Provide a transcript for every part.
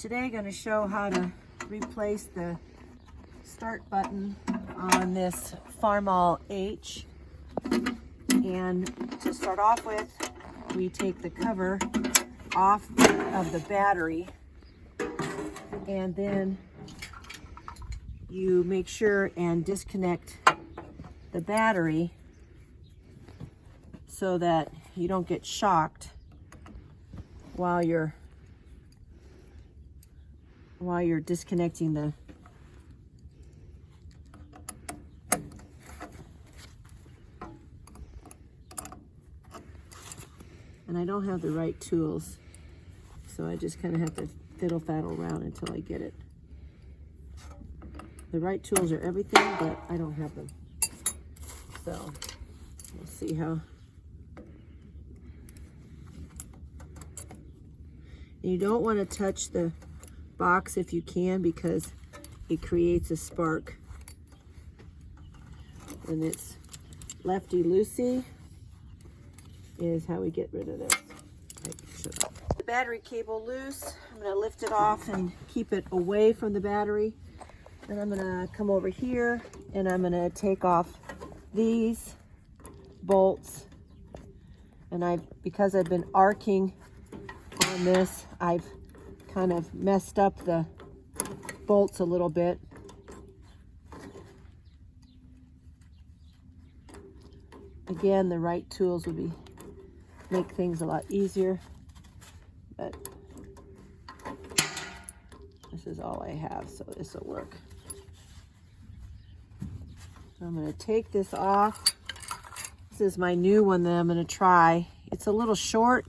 Today I'm going to show how to replace the start button on this Farmall H. And to start off with, we take the cover off of the battery, and then you make sure and disconnect the battery so that you don't get shocked while you're disconnecting the and I don't have the right tools, so I just kind of have to fiddle faddle around until I get it. The right tools are everything, but I don't have them, so we'll see how. You don't want to touch the box if you can, because it creates a spark. And it's lefty-loosey is how we get rid of this. Shut up. The battery cable loose. I'm going to lift it off and keep it away from the battery. Then I'm going to come over here and I'm going to take off these bolts. And because I've been arcing on this, I've kind of messed up the bolts a little bit. Again, the right tools would make things a lot easier, but this is all I have, so this will work. So I'm going to take this off. This is my new one that I'm going to try. It's a little short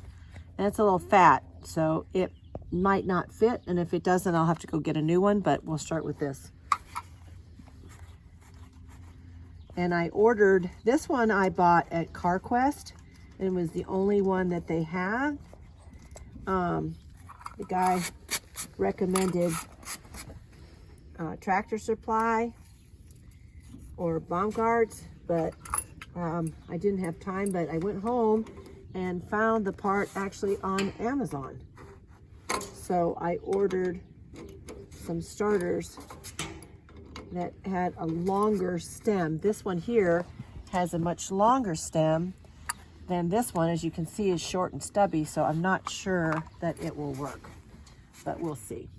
and it's a little fat, so it might not fit, and if it doesn't, I'll have to go get a new one, but we'll start with this. And I ordered this one. I bought at CarQuest, and it was the only one that they have. The guy recommended Tractor Supply or Baumgart's, but I didn't have time, but I went home and found the part actually on Amazon. So I ordered some starters that had a longer stem. This one here has a much longer stem than this one, as you can see, is short and stubby, so I'm not sure that it will work, but we'll see.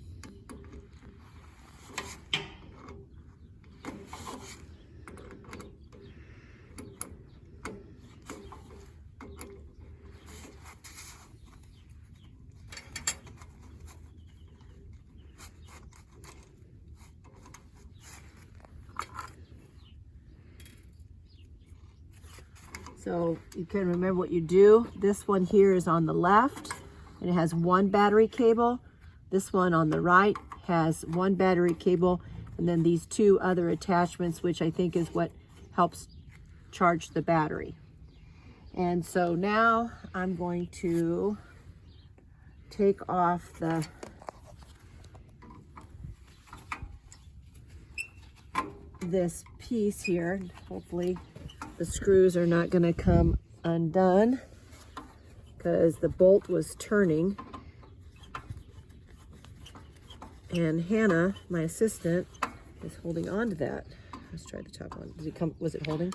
So you can remember what you do. This one here is on the left, and it has one battery cable. This one on the right has one battery cable, and then these two other attachments, which I think is what helps charge the battery. And so now I'm going to take off this piece here. Hopefully the screws are not going to come undone, because the bolt was turning. And Hannah, my assistant, is holding on to that. Let's try the top one. Did it come? Was it holding?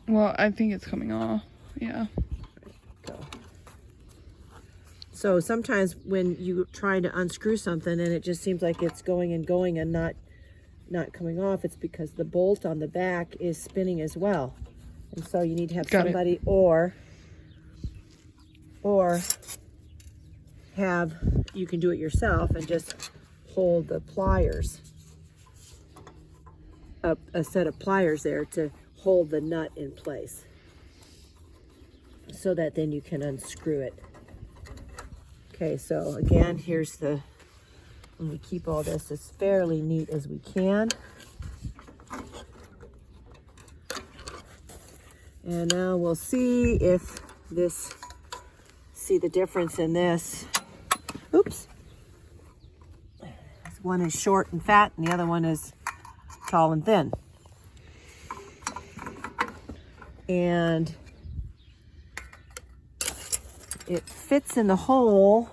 Well, I think it's coming off. Yeah. Go. So sometimes when you try to unscrew something and it just seems like it's going and not coming off, it's because the bolt on the back is spinning as well. And so you need to have somebody or you can do it yourself and just hold the pliers, a set of pliers there to hold the nut in place, so that then you can unscrew it. Okay, so again, here's when we keep all this as fairly neat as we can. And now we'll see the difference in this. Oops. One is short and fat, and the other one is tall and thin. And it fits in the hole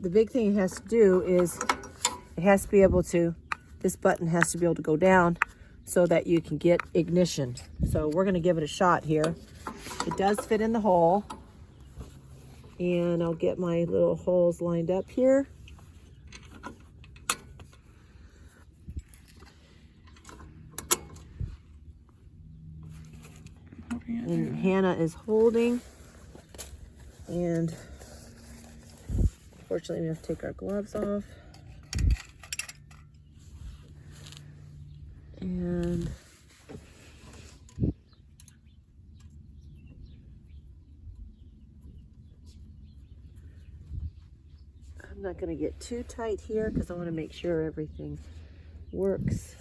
the big thing it has to do is it has to be able to, this button has to be able to go down so that you can get ignition. So we're gonna give it a shot here. It does fit in the hole. And I'll get my little holes lined up here. And Hannah is holding. And unfortunately we have to take our gloves off. And I'm not going to get too tight here because I want to make sure everything works.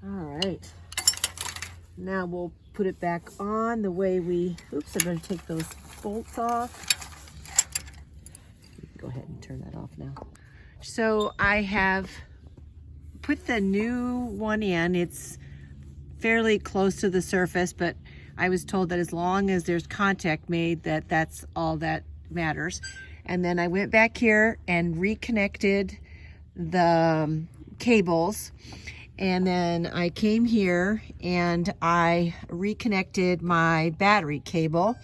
All right, now we'll put it back on the way we, oops, I'm going to take those bolts off. You can go ahead and turn that off now. So I have put the new one in. It's fairly close to the surface, but I was told that as long as there's contact made, that's all that matters. And then I went back here and reconnected the cables. And then I came here and I reconnected my battery cable.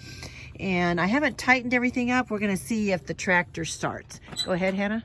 And I haven't tightened everything up. We're gonna see if the tractor starts. Go ahead, Hannah.